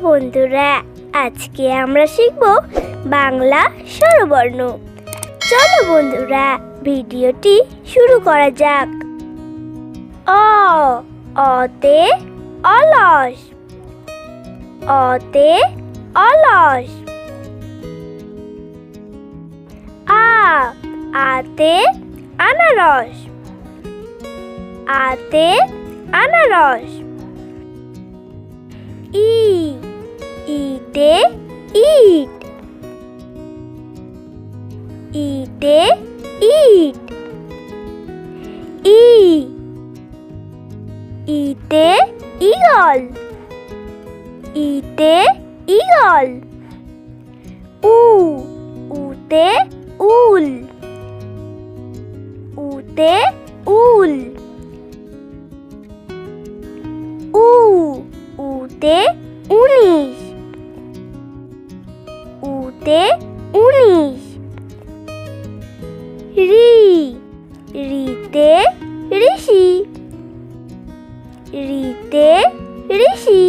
বন্ধুরা, আজকে আমরা শিখব বাংলা স্বরবর্ণ। চলো বন্ধুরা, ভিডিওটি শুরু করা যাক। অতে অলস, অতে অলস। আতে আনারস, আতে আনারস। ইতে ইট, ইতে ইট। ইতে ঈগল, ইতে ঈগল। উতে উল, উতে উল। উতে 19, উতে 19। রিতে ঋষি, রিতে ঋষি।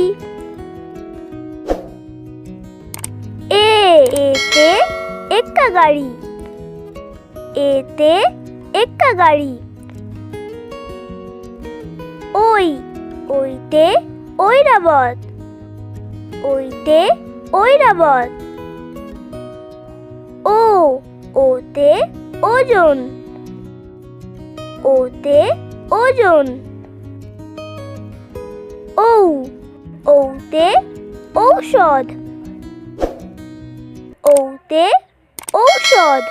এতে এক্কা গাড়ি, এতে এক্কা গাড়ি। ওইতে ঐরাবত, ওইতে ঐরাবত। ওতে ওজন, ওতে ওজন। ওতে ঔষধ, ওতে ঔষধ।